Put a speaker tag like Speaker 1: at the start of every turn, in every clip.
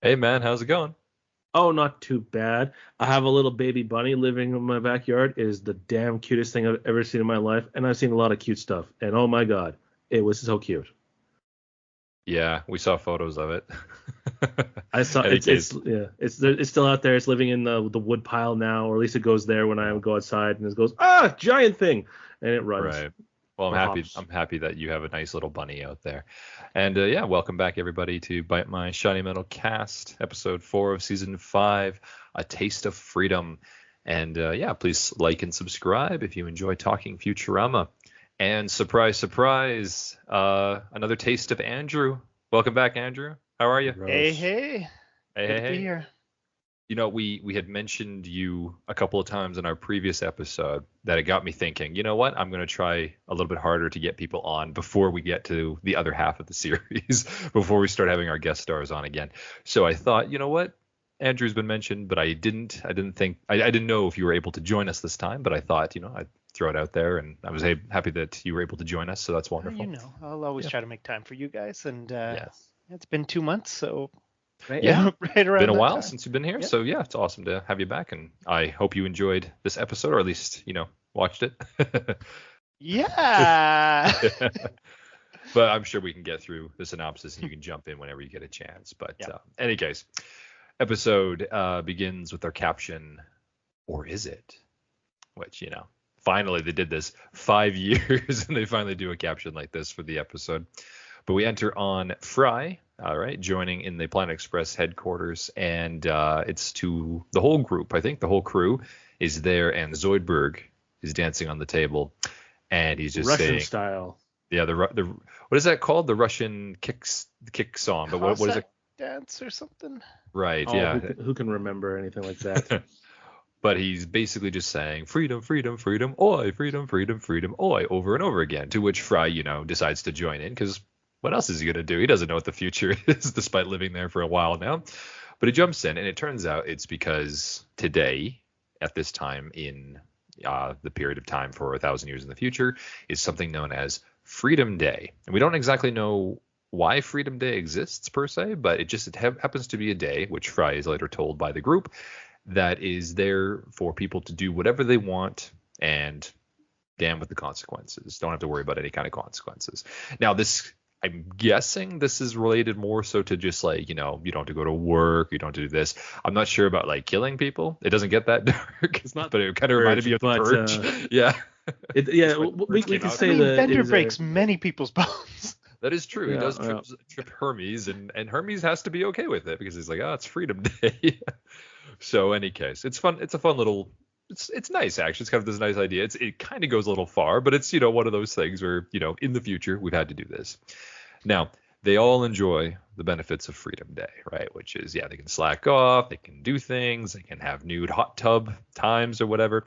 Speaker 1: Hey man, how's it going?
Speaker 2: Oh, not too bad. I have a little baby bunny living in my backyard. It is the damn cutest thing I've ever seen in my life, and I've seen a lot of cute stuff. And oh my God, it was so cute.
Speaker 1: Yeah, we saw photos of it.
Speaker 2: I saw
Speaker 1: Any
Speaker 2: it's
Speaker 1: case,
Speaker 2: yeah, it's still out there. It's living in the wood pile now, or at least it goes there when I
Speaker 1: yeah,
Speaker 2: go outside, and it goes giant thing, and it runs
Speaker 1: right. Well, I'm
Speaker 2: or
Speaker 1: happy.
Speaker 2: hops.
Speaker 1: I'm happy that you have a nice little bunny out there. And yeah, welcome back everybody to Bite My Shiny Metal Cast, episode 4 of season 5, A Taste of Freedom. And yeah, please like and subscribe if you enjoy talking Futurama. And surprise, surprise, another taste of Andrew. Welcome back, Andrew. How are you?
Speaker 3: Hey,
Speaker 2: Gross.
Speaker 3: hey,
Speaker 1: Hey,
Speaker 3: good
Speaker 1: hey,
Speaker 3: to be
Speaker 1: hey.
Speaker 3: here.
Speaker 1: We had mentioned you a couple of times in our previous episode that it got me thinking, you know what? I'm going to try a little bit harder to get people on before we get to the other half of the series, before we start having our guest stars on again. So I thought, you know what? Andrew's been mentioned, but I didn't know if you were able to join us this time, but I thought, I'd throw it out there and I was happy that you were able to join us. So that's wonderful.
Speaker 3: I'll always
Speaker 1: Yeah.
Speaker 3: try to make time for you guys, and
Speaker 1: Yes.
Speaker 3: it's been 2 months, so right,
Speaker 1: Yeah.
Speaker 3: right
Speaker 1: Been
Speaker 3: around
Speaker 1: a
Speaker 3: that
Speaker 1: while
Speaker 3: time.
Speaker 1: since you've been here,
Speaker 3: Yep.
Speaker 1: so yeah, it's awesome to have you back, and I hope you enjoyed this episode, or at least watched it.
Speaker 3: Yeah.
Speaker 1: But I'm sure we can get through the synopsis, and you can jump in whenever you get a chance. But
Speaker 3: Yep.
Speaker 1: any case, episode begins with our caption, "Or is it?" Which finally they did this 5 years, and they finally do a caption like this for the episode. But we enter on Fry, all right, joining in the Planet Express headquarters, and it's to the whole group. I think the whole crew is there, and Zoidberg is dancing on the table, and he's just
Speaker 2: Russian
Speaker 1: saying,
Speaker 2: style.
Speaker 1: "Yeah, the what is that called? The Russian kick song, but what is
Speaker 3: Cossack
Speaker 1: it?
Speaker 3: dance or something.
Speaker 1: Right,
Speaker 2: Oh,
Speaker 1: yeah."
Speaker 2: who can remember anything like that?
Speaker 1: But he's basically just saying freedom, freedom, freedom, oi, freedom, freedom, freedom, oi, over and over again. To which Fry, decides to join in because what else is he gonna do? He doesn't know what the future is, despite living there for a while now. But he jumps in, and it turns out it's because today, at this time in the period of time for 1,000 years in the future, is something known as Freedom Day, and we don't exactly know why Freedom Day exists per se, but it happens to be a day, which Fry is later told by the group, that is there for people to do whatever they want and damn with the consequences. Don't have to worry about any kind of consequences. Now, I'm guessing this is related more so to just like, you don't have to go to work, you don't have to do this. I'm not sure about like killing people. It doesn't get that dark,
Speaker 2: It's not
Speaker 1: but it kind of reminded me
Speaker 2: urge,
Speaker 1: of the
Speaker 2: but
Speaker 1: Purge. Yeah.
Speaker 2: yeah,
Speaker 1: Just when the
Speaker 2: we
Speaker 1: Purge
Speaker 2: we
Speaker 1: came
Speaker 2: can
Speaker 1: out.
Speaker 3: I
Speaker 2: say
Speaker 3: mean,
Speaker 2: that it
Speaker 3: Bender
Speaker 2: is a
Speaker 3: breaks many people's bones.
Speaker 1: That is true. He
Speaker 2: yeah,
Speaker 1: does
Speaker 2: yeah.
Speaker 1: trip Hermes, and Hermes has to be okay with it because he's like, oh, it's Freedom Day. So, any case, it's fun. It's a fun little. It's nice actually. It's kind of this nice idea. It kind of goes a little far, but it's one of those things where in the future we've had to do this. Now they all enjoy the benefits of Freedom Day, right? Which is they can slack off, they can do things, they can have nude hot tub times or whatever.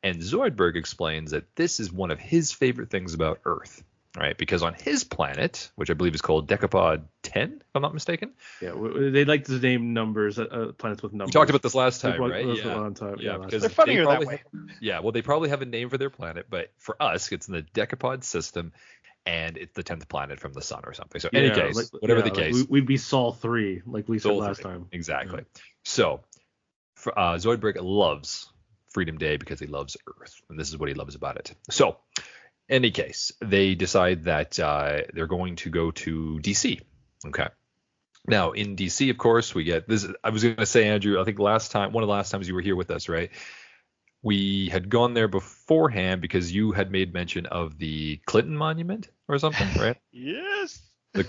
Speaker 1: And Zoidberg explains that this is one of his favorite things about Earth, right? Because on his planet, which I believe is called Decapod 10, if I'm not mistaken.
Speaker 2: Yeah, they like to name numbers, planets with
Speaker 1: We talked
Speaker 2: numbers.
Speaker 1: about this last time, right?
Speaker 2: That was
Speaker 1: Yeah.
Speaker 2: on time. Yeah,
Speaker 1: Yeah,
Speaker 2: last
Speaker 1: because
Speaker 3: They're
Speaker 2: time.
Speaker 1: they
Speaker 3: funnier that
Speaker 1: probably
Speaker 3: way.
Speaker 1: well, they probably have a name for their planet, but for us, it's in the Decapod system, and it's the 10th planet from the sun or something. So, any
Speaker 2: Yeah,
Speaker 1: case, whatever the
Speaker 2: like
Speaker 1: case,
Speaker 2: we'd be Sol 3, like we said
Speaker 1: Soul
Speaker 2: last
Speaker 1: 3.
Speaker 2: time.
Speaker 1: Exactly.
Speaker 2: Yeah.
Speaker 1: So, Zoidberg loves Freedom Day because he loves Earth, and this is what he loves about it. So, any case, they decide that they're going to go to DC. Okay. Now, in DC, of course, we get this. I was going to say, Andrew, I think one of the last times you were here with us, right? We had gone there beforehand because you had made mention of the Clinton Monument or something, right?
Speaker 3: Yes.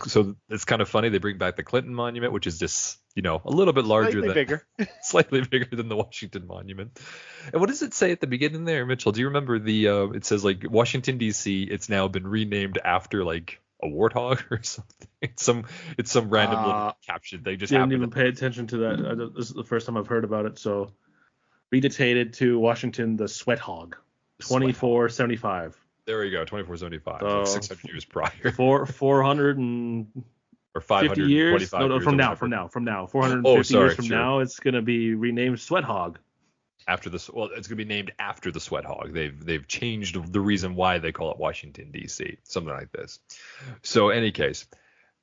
Speaker 1: So it's kind of funny. They bring back the Clinton Monument, which is just, a little bit larger
Speaker 3: Slightly
Speaker 1: than,
Speaker 3: bigger.
Speaker 1: slightly bigger than the Washington Monument. And what does it say at the beginning there, Mitchell? Do you remember it says like Washington, D.C., it's now been renamed after like a warthog or something. It's some random little caption. They just
Speaker 2: Didn't
Speaker 1: happen to.
Speaker 2: even pay attention to that. This is the first time I've heard about it. So, redictated to Washington, the Sweat Hog,
Speaker 1: Sweat Hog.
Speaker 2: 2475.
Speaker 1: There we go, 2475, like
Speaker 2: So
Speaker 1: 600 years prior.
Speaker 2: 450
Speaker 1: Or
Speaker 2: years.
Speaker 1: 525
Speaker 2: No,
Speaker 1: years or whatever.
Speaker 2: from now. 450
Speaker 1: sorry,
Speaker 2: years from
Speaker 1: sure.
Speaker 2: now, it's gonna be renamed Sweat Hog.
Speaker 1: It's going to be named after the Sweat Hog. They've changed the reason why they call it Washington D.C. Something like this. So, any case,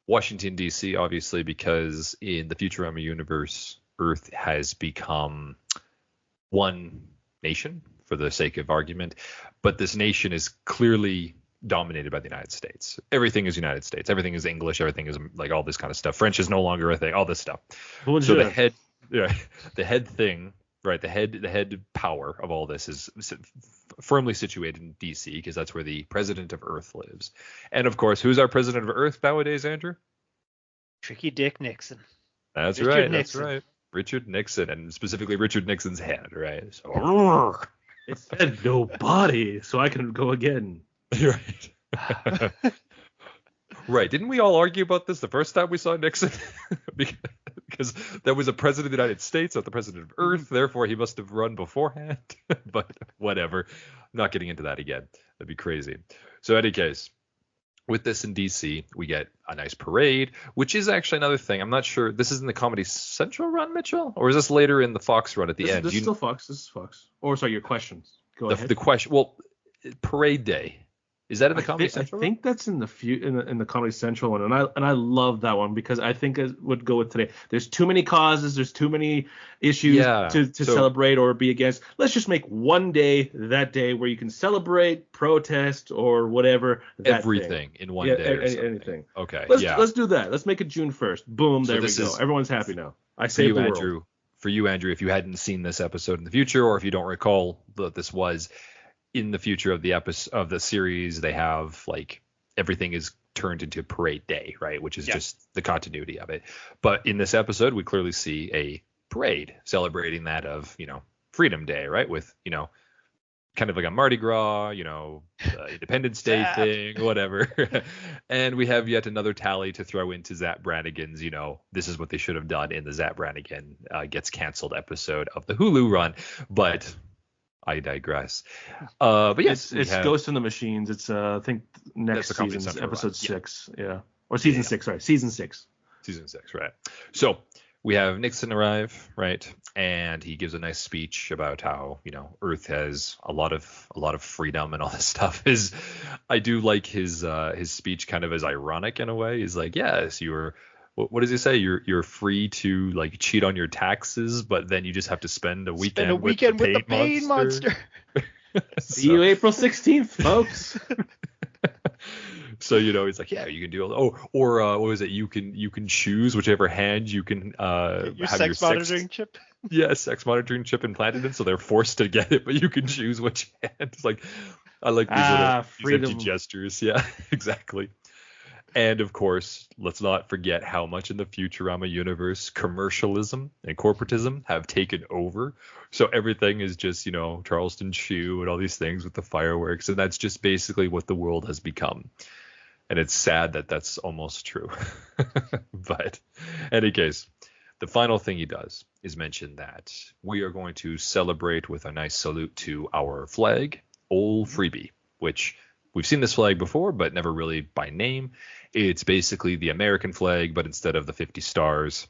Speaker 1: Washington, D.C., obviously, because in the Futurama universe, Earth has become one nation for the sake of argument, but this nation is clearly dominated by the United States. Everything is United States. Everything is English. Everything is like all this kind of stuff. French is no longer a thing. All this stuff.
Speaker 2: Bonjour.
Speaker 1: So the head thing, right? The head power of all this is firmly situated in D.C. because that's where the president of Earth lives. And of course, who's our president of Earth nowadays, Andrew?
Speaker 3: Tricky Dick Nixon.
Speaker 1: That's
Speaker 3: Richard
Speaker 1: right.
Speaker 3: Nixon.
Speaker 1: That's right. Richard Nixon, and specifically Richard Nixon's head, right? So,
Speaker 2: It said no body, so I can go again.
Speaker 1: right. Right. Didn't we all argue about this the first time we saw Nixon? Because there was a president of the United States, not the president of Earth. Therefore, he must have run beforehand. But whatever. I'm not getting into that again. That'd be crazy. So, in any case, with this in DC, we get a nice parade, which is actually another thing. I'm not sure. This is in the Comedy Central run, Mitchell? Or is this later in the Fox run at the end?
Speaker 2: This is still Fox. This is Fox. Or, sorry, your questions. Go ahead.
Speaker 1: The question, well, Parade Day. Is that in the Comedy Central?
Speaker 2: I think that's in the Comedy Central one, and I love that one because I think it would go with today. There's too many causes, there's too many issues to celebrate or be against. Let's just make one day that day where you can celebrate, protest, or whatever.
Speaker 1: Everything in one day. Or
Speaker 2: anything.
Speaker 1: Okay.
Speaker 2: Let's do that. Let's make it June 1st. Boom. There we go. Everyone's happy now. I saved the world.
Speaker 1: For you, Andrew, if you hadn't seen this episode in the future, or if you don't recall that this was in the future of the episode of the series, they have like everything is turned into Parade Day, right? Which is just the continuity of it. But in this episode, we clearly see a parade celebrating that of, Freedom Day, right? With, kind of like a Mardi Gras, Independence Day thing, whatever. And we have yet another tally to throw into Zap Brannigan's, this is what they should have done in the Zap Brannigan gets canceled episode of the Hulu run. But I digress. But yes,
Speaker 2: it's Ghost in the Machines. It's I think next season's episode 6. Yeah. Or season 6, sorry. Season 6.
Speaker 1: Season 6, right. So we have Nixon arrive, right? And he gives a nice speech about how, Earth has a lot of freedom and all this stuff. I do like his speech kind of as ironic in a way. He's like, yes, what does he say? You're free to like cheat on your taxes, but then you just have to spend a weekend with the paid monster.
Speaker 2: See you April 16th, folks.
Speaker 1: So he's like, yeah, you can do or what was it? You can choose whichever hand you can
Speaker 3: your
Speaker 1: have
Speaker 3: sex
Speaker 1: your
Speaker 3: monitoring chip.
Speaker 1: Yeah, sex monitoring chip implanted in, so they're forced to get it, but you can choose which hand. It's like I like these empty gestures. Yeah, exactly. And of course, let's not forget how much in the Futurama universe commercialism and corporatism have taken over. So everything is just, Charleston Chew and all these things with the fireworks. And that's just basically what the world has become. And it's sad that that's almost true. But in any case, the final thing he does is mention that we are going to celebrate with a nice salute to our flag, Old Freebie, which we've seen this flag before, but never really by name. It's basically the American flag, but instead of the 50 stars,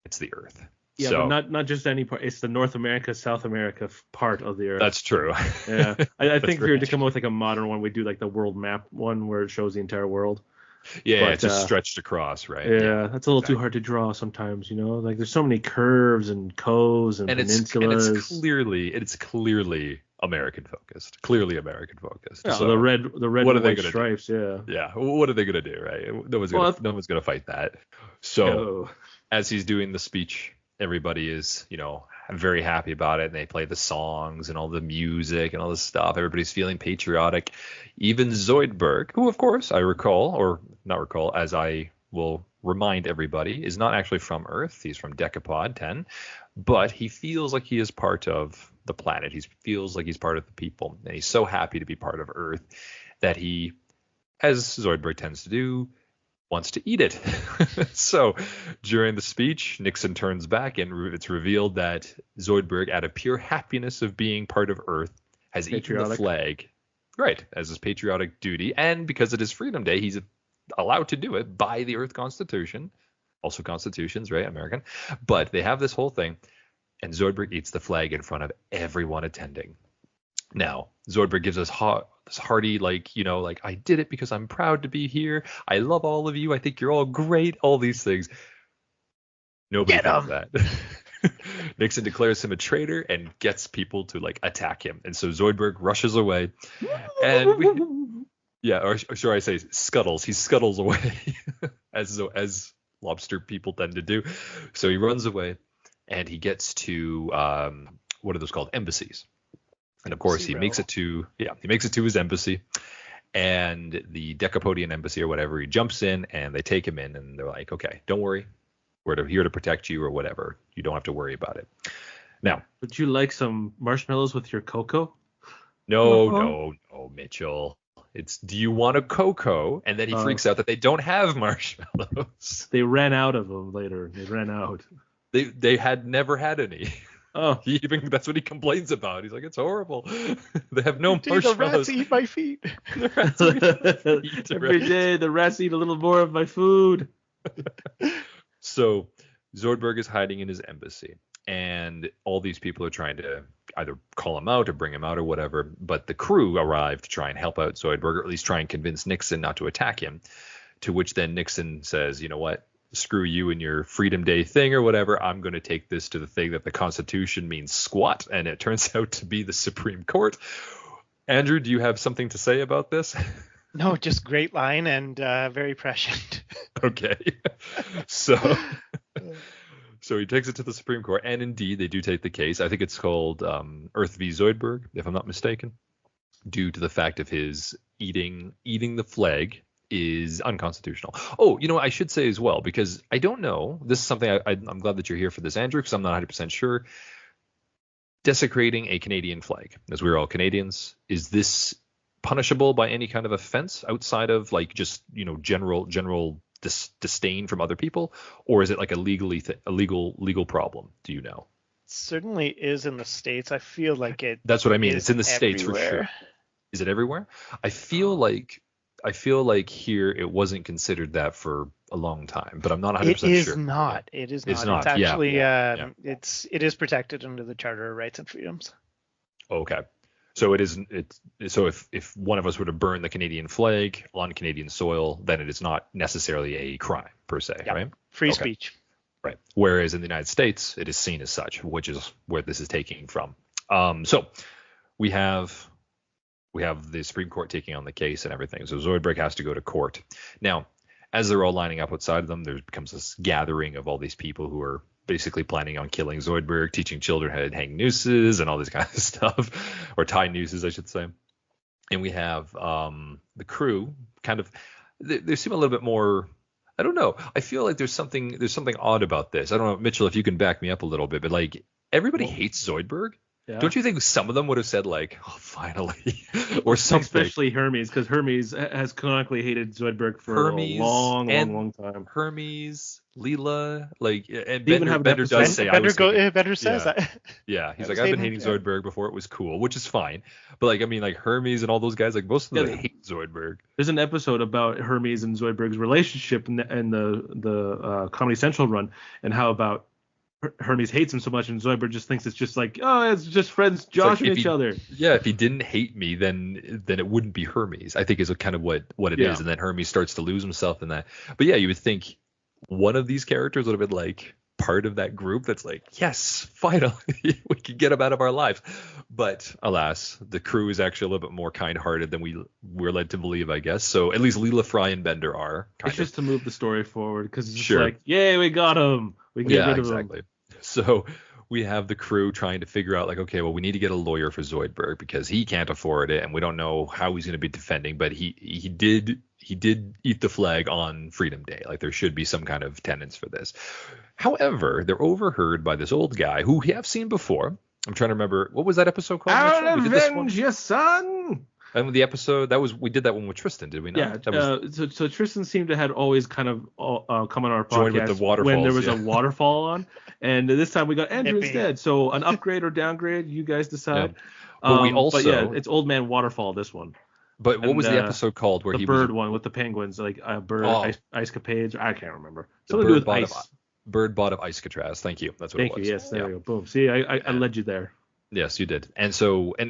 Speaker 1: it's the Earth.
Speaker 2: Yeah,
Speaker 1: so,
Speaker 2: but not just any part. It's the North America, South America part of the Earth.
Speaker 1: That's true.
Speaker 2: Yeah, I think if we were to come up with like a modern one, we'd do like the world map one where it shows the entire world.
Speaker 1: Yeah, but, it's just stretched across, right?
Speaker 2: Yeah, that's a little too hard to draw sometimes, Like there's so many curves and coves and peninsulas.
Speaker 1: And it's clearly American focused. Clearly American focused.
Speaker 2: Yeah, so the red and white stripes.
Speaker 1: Do? Yeah. What are they gonna do, right? No one's gonna fight that. So as he's doing the speech, everybody is, very happy about it, and they play the songs and all the music and all this stuff. Everybody's feeling patriotic. Even Zoidberg, who of course I recall, or not recall, as I will remind everybody, is not actually from Earth. He's from Decapod 10, but he feels like he is part of the planet. He feels like he's part of the people, and he's so happy to be part of Earth that he, as Zoidberg tends to do, wants to eat it. So during the speech, Nixon turns back, and it's revealed that Zoidberg, out of pure happiness of being part of Earth, has eaten the flag. Right, as his patriotic duty, and because it is Freedom Day, he's allowed to do it by the Earth Constitution. Also constitutions, right? American. But they have this whole thing, and Zoidberg eats the flag in front of everyone attending. Now, Zoidberg gives us this hearty, like, you know, like, I did it because I'm proud to be here. I love all of you. I think you're all great. All these things. Nobody thinks that. Nixon declares him a traitor and gets people to like attack him. And so Zoidberg rushes away. And or should I say scuttles. He scuttles away as lobster people tend to do. So he runs away and he gets to what are those called? Embassies. And of course he makes it to his embassy. And the Decapodian embassy or whatever, he jumps in and they take him in and they're like, okay, don't worry. We're here to protect you or whatever. You don't have to worry about it. Now,
Speaker 2: would you like some marshmallows with your cocoa?
Speaker 1: No, Mitchell. It's, do you want a cocoa? And then he freaks out that they don't have marshmallows.
Speaker 2: They ran out of them later. They ran out.
Speaker 1: They had never had any.
Speaker 2: Oh,
Speaker 1: That's what he complains about. He's like, it's horrible. They have no marshmallows.
Speaker 3: The rats eat my feet.
Speaker 1: The rats eat my feet.
Speaker 2: Every day the rats eat a little more of my food.
Speaker 1: So Zoidberg is hiding in his embassy, and all these people are trying to either call him out or bring him out or whatever. But the crew arrive to try and help out Zoidberg, or at least try and convince Nixon not to attack him. To which then Nixon says, you know what? Screw you and your Freedom Day thing or whatever. I'm going to take this to the thing that the Constitution means squat, and it turns out to be the Supreme Court. Andrew, do you have something to say about this?
Speaker 3: No, just great line and very prescient.
Speaker 1: Okay. So he takes it to the Supreme Court, and indeed they do take the case. I think it's called Earth v. Zoidberg, if I'm not mistaken, due to the fact of his eating the flag is unconstitutional. Oh, you know, I should say as well, because I don't know. This is something I'm glad that you're here for this, Andrew, because I'm not 100% sure. Desecrating a Canadian flag, as we're all Canadians, is this punishable by any kind of offense outside of like just, you know, general disdain from other people, or is it like a legal problem? Do you know?
Speaker 3: It certainly is in the States. I feel like it.
Speaker 1: That's what I mean. It's in the States for sure. Is it everywhere? I feel like here it wasn't considered that for a long time, but I'm not 100% sure.
Speaker 3: It is not. It's actually it is protected under the Charter of Rights and Freedoms.
Speaker 1: Okay. So so if one of us were to burn the Canadian flag on Canadian soil, then it is not necessarily a crime per se, right?
Speaker 3: Free speech.
Speaker 1: Right. Whereas in the United States, it is seen as such, which is where this is taking from. So we have the Supreme Court taking on the case and everything. So Zoidberg has to go to court. Now, as they're all lining up outside of them, there becomes this gathering of all these people who are basically planning on killing Zoidberg, teaching children how to hang nooses and all this kind of stuff, or tie nooses, I should say. And we have the crew kind of, they seem a little bit more, I don't know. I feel like there's something odd about this. I don't know, Mitchell, if you can back me up a little bit, but like everybody hates Zoidberg. Yeah. Don't you think some of them would have said like, oh, finally, or something?
Speaker 2: Especially Hermes, because Hermes has chronically hated Zoidberg for a long time.
Speaker 1: Hermes, Leela, like, and Bender does say,
Speaker 3: Bender says that.
Speaker 1: Yeah, he's like, I've been hating Zoidberg before it was cool, which is fine. But like, I mean, like Hermes and all those guys, like most of them hate Zoidberg.
Speaker 2: There's an episode about Hermes and Zoidberg's relationship in the Comedy Central run, and how about Hermes hates him so much, and Zoidberg just thinks it's just like, oh, it's just friends joshing each other.
Speaker 1: Yeah, if he didn't hate me, then it wouldn't be Hermes, I think is kind of what it is. And then Hermes starts to lose himself in that. But yeah, you would think one of these characters would have been like part of that group that's like, yes, finally, we can get him out of our lives. But alas, the crew is actually a little bit more kind-hearted than we're led to believe, I guess. So at least Leela, Fry, and Bender are.
Speaker 2: It's just to move the story forward, because it's just like, yay, we got him. We can get rid of him.
Speaker 1: So we have the crew trying to figure out, like, okay, well, we need to get a lawyer for Zoidberg because he can't afford it, and we don't know how he's going to be defending. But he did eat the flag on Freedom Day. Like, there should be some kind of tenets for this. However, they're overheard by this old guy who we have seen before. I'm trying to remember, what was that episode called?
Speaker 2: I'll avenge your son.
Speaker 1: And the episode we did that one with Tristan, did we not?
Speaker 2: Yeah. So Tristan seemed to had always kind of come on our podcast
Speaker 1: with the
Speaker 2: when there was a waterfall on, and this time we got Andrew instead. So an upgrade or downgrade, you guys decide.
Speaker 1: Yeah.
Speaker 2: But it's Old Man Waterfall, this one.
Speaker 1: But what was the episode called where
Speaker 2: the
Speaker 1: he
Speaker 2: bird
Speaker 1: was
Speaker 2: one with the penguins, like ice capades? I can't remember. Something to do with ice.
Speaker 1: Bird bought of Icecatraz. Thank you. That's what it was.
Speaker 2: Thank you. Yes, there we go. Boom. See, I led you there.
Speaker 1: Yes, you did. And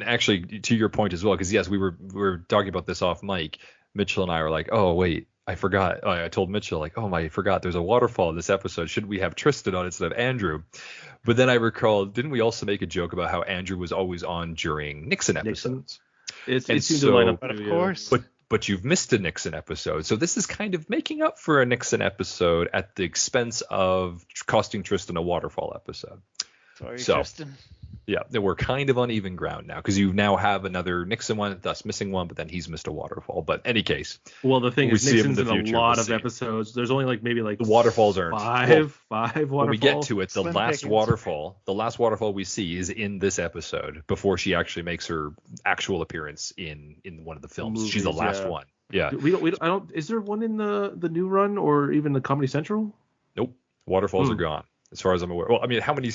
Speaker 1: actually, to your point as well, because yes, we were talking about this off mic. Mitchell and I were like, oh wait, I forgot. I told Mitchell like, oh my, I forgot. There's a waterfall in this episode. Should we have Tristan on instead of Andrew? But then I recalled, didn't we also make a joke about how Andrew was always on during Nixon episodes?
Speaker 2: It seemed to line up.
Speaker 3: But of course.
Speaker 1: But you've missed a Nixon episode, so this is kind of making up for a Nixon episode at the expense of costing Tristan a waterfall episode.
Speaker 3: Sorry, Tristan.
Speaker 1: Yeah, we're kind of on even ground now because you now have another Nixon one, thus missing one, but then he's missed a waterfall. But any case,
Speaker 2: well, the thing is, Nixon's in a lot of episodes. There's only maybe the
Speaker 1: waterfalls aren't
Speaker 2: five waterfalls.
Speaker 1: When we get to it, the
Speaker 3: Slim
Speaker 1: last
Speaker 3: pickings.
Speaker 1: waterfall we see is in this episode before she actually makes her actual appearance in one of the films.
Speaker 2: Movies,
Speaker 1: she's the last one. Yeah.
Speaker 2: We don't. Is there one in the new run or even the Comedy Central?
Speaker 1: Nope. Waterfalls are gone. As far as I'm aware. Well, I mean, how many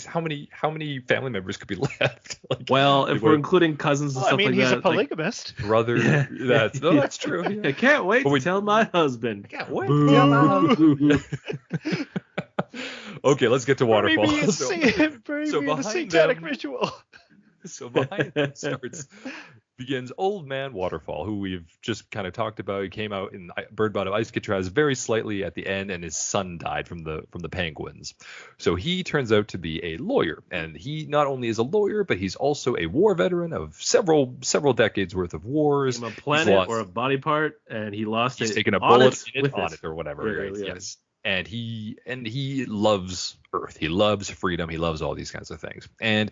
Speaker 1: family members could be left?
Speaker 2: If we're including cousins and stuff like that.
Speaker 3: He's a polygamist.
Speaker 1: Brother, that's true. Yeah.
Speaker 2: I can't wait to tell my husband.
Speaker 1: I can't wait to tell my husband. Okay, let's get to Waterfall.
Speaker 3: Maybe a satanic ritual.
Speaker 1: So behind them begins Old Man Waterfall, who we've just kind of talked about. He came out in Bird Bottom Alcatraz very slightly at the end, and his son died from the penguins. So he turns out to be a lawyer, and he not only is a lawyer, but he's also a war veteran of several decades worth of wars.
Speaker 2: A planet or a body part, and he lost it.
Speaker 1: He's taken a bullet on it or whatever.
Speaker 2: Yeah,
Speaker 1: right?
Speaker 2: yeah.
Speaker 1: Yes. And he loves Earth. He loves freedom. He loves all these kinds of things. And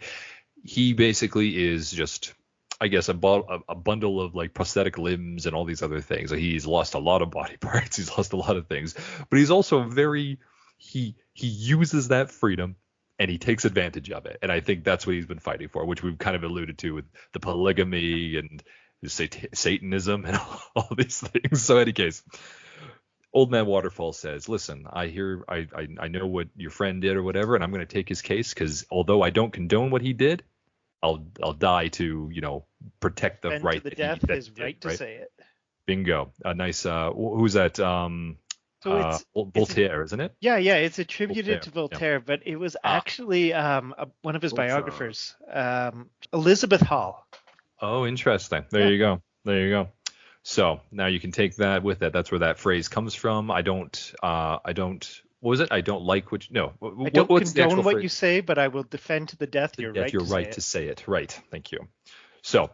Speaker 1: he basically is just, I guess, a bundle of prosthetic limbs and all these other things. He's lost a lot of body parts. He's lost a lot of things. But he's also he uses that freedom and he takes advantage of it. And I think that's what he's been fighting for, which we've kind of alluded to with the polygamy and Satanism and all these things. So in any case, Old Man Waterfall says, listen, I know what your friend did or whatever, and I'm going to take his case because although I don't condone what he did, I'll die to, protect the
Speaker 3: and
Speaker 1: right
Speaker 3: to the
Speaker 1: that
Speaker 3: death
Speaker 1: he
Speaker 3: his right to say it.
Speaker 1: Bingo. A nice who's that? Voltaire, isn't it?
Speaker 3: Yeah, it's attributed to Voltaire, but it was actually one of his biographers, Elizabeth Hall.
Speaker 1: Oh, interesting. There you go. So now you can take that with it. That's where that phrase comes from. I don't. What was it? I don't like what. No.
Speaker 3: I don't condone what you say, but I will defend to the death your right to say it.
Speaker 1: Right. Thank you. So,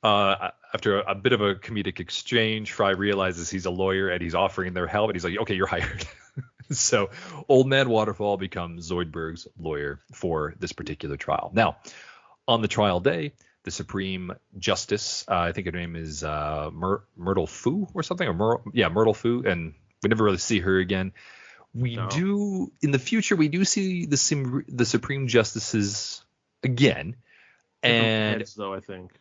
Speaker 1: after a bit of a comedic exchange, Fry realizes he's a lawyer and he's offering their help, and he's like, "Okay, you're hired." So, Old Man Waterfall becomes Zoidberg's lawyer for this particular trial. Now, on the trial day, the Supreme Justice, I think her name is Myrtle Fu or something, Myrtle Fu, and we never really see her again. Do in the future we do see the Supreme Justices again, and
Speaker 2: heads, though I think,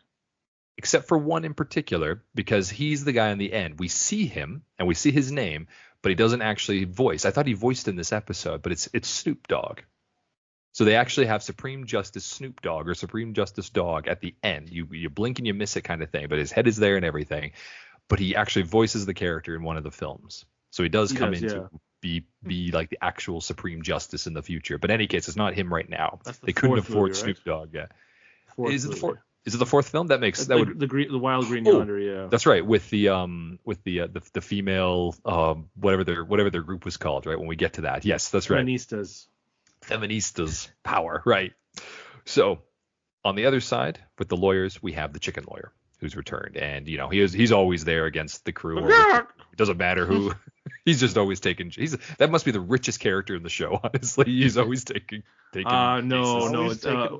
Speaker 1: except for one in particular, because he's the guy in the end. We see him and we see his name, but he doesn't actually voice. I thought he voiced in this episode, but it's Snoop Dogg. So they actually have Supreme Justice Snoop Dogg or Supreme Justice Dog at the end. You blink and you miss it kind of thing, but his head is there and everything. But he actually voices the character in one of the films. So he does come in to be like the actual Supreme Justice in the future. But in any case, it's not him right now. They couldn't afford Snoop Dogg yet. Is it the fourth film? That makes
Speaker 2: the Wild Green Yonder, yeah.
Speaker 1: That's right, with the female whatever their group was called, right? When we get to that. Yes, that's right. Feministas power, right? So on the other side with the lawyers, we have the chicken lawyer who's returned, and he's always there against the crew. It doesn't matter who. He's just always taking. That must be the richest character in the show. Honestly, he's always taking.
Speaker 2: No,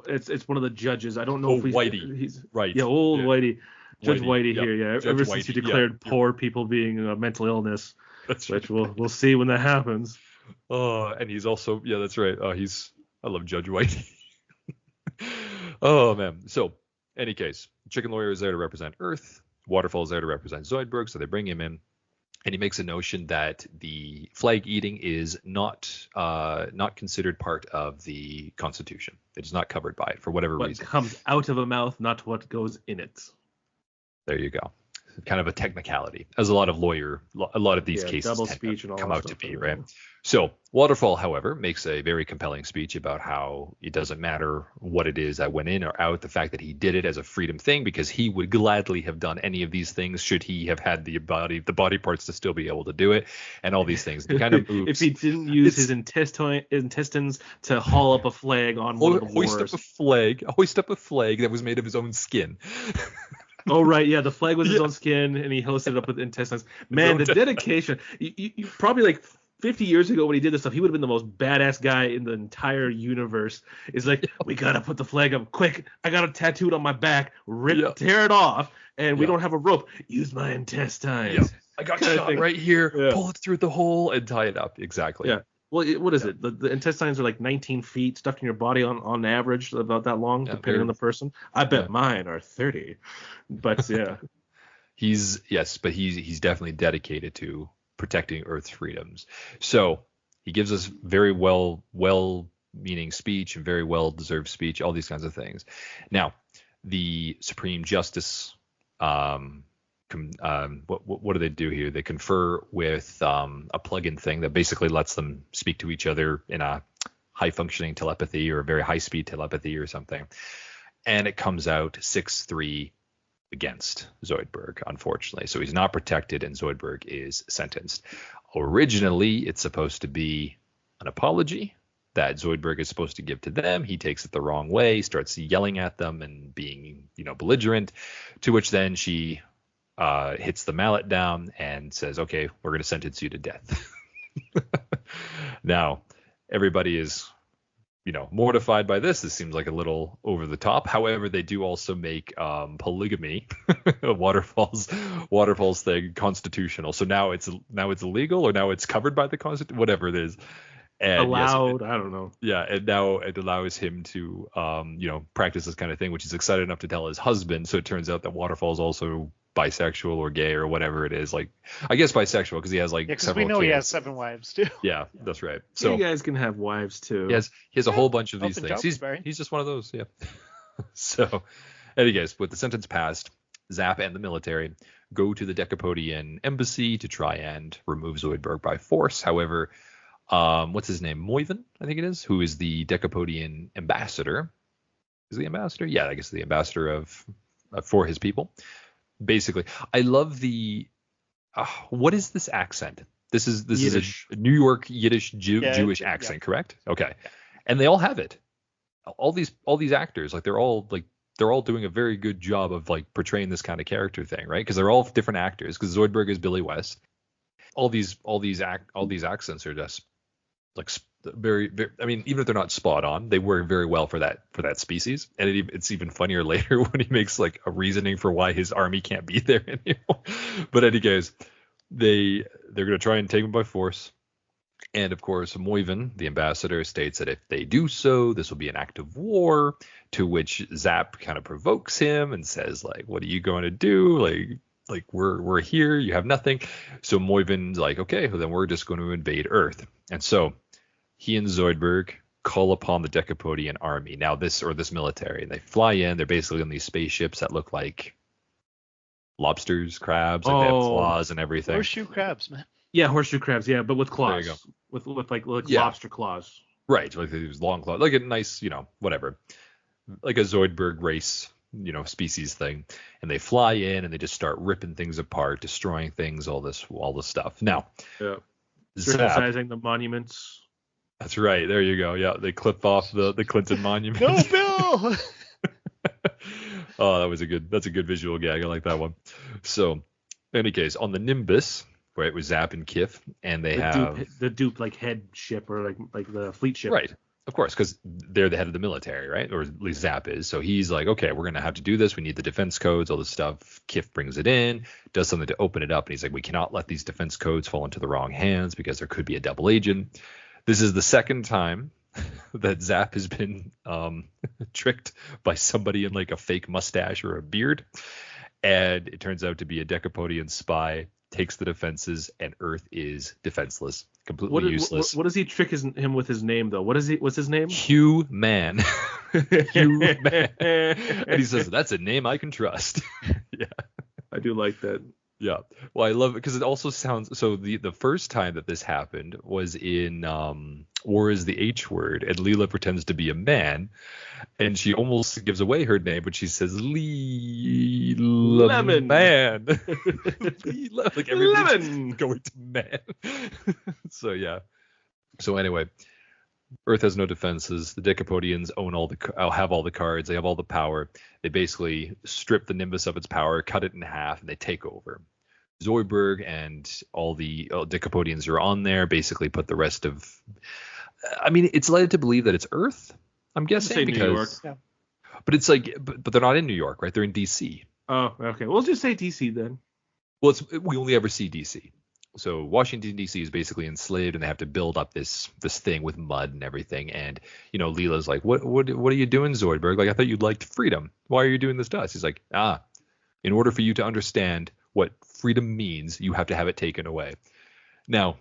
Speaker 2: it's one of the judges. I don't know if
Speaker 1: Whitey.
Speaker 2: He's
Speaker 1: right.
Speaker 2: Yeah, old Whitey. Judge Whitey here. Yeah,
Speaker 1: Judge
Speaker 2: ever
Speaker 1: Whitey,
Speaker 2: since he declared poor people being a mental illness,
Speaker 1: which
Speaker 2: we'll see when that happens.
Speaker 1: Oh, and he's also that's right. I love Judge Whitey. Oh man. So, any case, Chicken Lawyer is there to represent Earth. Waterfall is there to represent Zoidberg, so they bring him in, and he makes a notion that the flag eating is not considered part of the Constitution. It is not covered by it for whatever reason.
Speaker 2: What comes out of a mouth, not what goes in it.
Speaker 1: There you go. kind of a technicality, as a lot of these cases
Speaker 2: double
Speaker 1: tend
Speaker 2: speech
Speaker 1: to
Speaker 2: and all
Speaker 1: come
Speaker 2: that
Speaker 1: out to
Speaker 2: stuff,
Speaker 1: be,
Speaker 2: yeah.
Speaker 1: right? So Waterfall, however, makes a very compelling speech about how it doesn't matter what it is that went in or out, the fact that he did it as a freedom thing, because he would gladly have done any of these things should he have had the body parts to still be able to do it, and all these things. He kind of moves.
Speaker 2: If he didn't use his intestines to haul up a flag on one of the
Speaker 1: hoist
Speaker 2: wars.
Speaker 1: hoist up a flag that was made of his own skin.
Speaker 2: Oh, right. Yeah. The flag was his own skin, and he hosted it up with intestines. Man, the dedication. You probably like 50 years ago when he did this stuff, he would have been the most badass guy in the entire universe. It's like, we got to put the flag up quick. I got it tattooed on my back. Tear it off. And we don't have a rope. Use my intestines.
Speaker 1: I got shot right here. Yeah. Pull it through the hole and tie it up. Exactly.
Speaker 2: Yeah. Well, what is it? The intestines are like 19 feet stuffed in your body on average, about that long, depending on the person. I bet mine are 30. But yeah.
Speaker 1: He's definitely dedicated to protecting Earth's freedoms. So he gives us very well-meaning speech and very well-deserved speech, all these kinds of things. Now, the Supreme Justice, what do they do here? They confer with a plug-in thing that basically lets them speak to each other in a high-functioning telepathy or a very high-speed telepathy or something. And it comes out 6-3 against Zoidberg, unfortunately. So he's not protected, and Zoidberg is sentenced. Originally, it's supposed to be an apology that Zoidberg is supposed to give to them. He takes it the wrong way, starts yelling at them and being, belligerent, to which then she hits the mallet down and says, okay, we're going to sentence you to death. Now, everybody is, mortified by this. This seems like a little over the top. However, they do also make polygamy, Waterfall's thing, constitutional. So now it's illegal, or now it's covered by the Constitution, whatever it is. And
Speaker 2: allowed, I don't know.
Speaker 1: Yeah, and now it allows him to, practice this kind of thing, which he's excited enough to tell his husband. So it turns out that Waterfall is also bisexual or gay or whatever it is. Like, I guess bisexual, because he has several.
Speaker 3: We know
Speaker 1: kids.
Speaker 3: He has 7 wives too.
Speaker 1: Yeah, that's right. So
Speaker 2: you guys can have wives too.
Speaker 1: He has a whole bunch of these things. He's just one of those. Yeah. So, anyways, with the sentence passed, Zap and the military go to the Decapodian embassy to try and remove Zoidberg by force. However, what's his name? Moivin, I think it is, who is the Decapodian ambassador. Is the ambassador? Yeah, I guess the ambassador for his people. Basically, I love the. What is this accent? This is a New York Yiddish Jewish accent, correct? Okay, and they all have it. All these actors, they're all doing a very good job of portraying this kind of character thing, right? Because they're all different actors. Because Zoidberg is Billy West. All these accents are just very, very, I mean, even if they're not spot on, they work very well for that species. And it's even funnier later when he makes a reasoning for why his army can't be there anymore. But anyways, they're going to try and take him by force. And of course, Moivin, the ambassador, states that if they do so, this will be an act of war, to which Zap kind of provokes him and says, what are you going to do? We're here, you have nothing. So Moivin's okay, well, then we're just going to invade Earth. And so he and Zoidberg call upon the Decapodian army. Now this military, and they fly in. They're basically on these spaceships that look like lobsters, crabs, they have claws and everything.
Speaker 3: Horseshoe crabs, man.
Speaker 2: Yeah, horseshoe crabs, yeah, but with claws.
Speaker 1: There you go.
Speaker 2: With lobster claws.
Speaker 1: Right, these long claws, a nice, whatever. Like a Zoidberg race, species thing. And they fly in and they just start ripping things apart, destroying things, all this stuff. Now,
Speaker 2: criticizing the monuments.
Speaker 1: That's right. There you go. Yeah, they clip off the Clinton monument.
Speaker 3: No, Bill.
Speaker 1: Oh, that's a good visual gag. I like that one. So, in any case, on the Nimbus, right, with Zap and Kif, and they have
Speaker 2: the dupe head ship, or like the fleet ship.
Speaker 1: Right. Of course, because they're the head of the military, right? Or at least Zap is. So he's okay, we're going to have to do this. We need the defense codes, all this stuff. Kif brings it in, does something to open it up. And he's we cannot let these defense codes fall into the wrong hands because there could be a double agent. This is the second time that Zap has been tricked by somebody in a fake mustache or a beard. And it turns out to be a Decapodian spy, takes the defenses, and Earth is defenseless, completely useless.
Speaker 2: What does he trick him with his name, though? What's his name?
Speaker 1: Human. Human. And he says, that's a name I can trust. Yeah.
Speaker 2: do like that.
Speaker 1: Yeah. Well, I love it because it also sounds so. The first time that this happened was in War is the H Word, and Leela pretends to be a man, and she almost gives away her name, but she says Leela
Speaker 2: Lemon
Speaker 1: Man. Like everybody's going to man. So yeah. So anyway, Earth has no defenses. The Decapodians have all the cards. They have all the power. They basically strip the Nimbus of its power, cut it in half, and they take over. Zoidberg and all the Decapodians are on there. Basically, put the rest of. I mean, it's led to believe that it's Earth. I'm guessing because. New York. Yeah. But it's like, but they're not in New York, right? They're in DC.
Speaker 2: Oh, okay. We'll just say DC then.
Speaker 1: Well, we only ever see DC. So Washington D.C. is basically enslaved, and they have to build up this thing with mud and everything. And Leela's like, "What are you doing, Zoidberg? Like, I thought you'd liked freedom. Why are you doing this to us?" He's like, in order for you to understand what freedom means, you have to have it taken away. Now,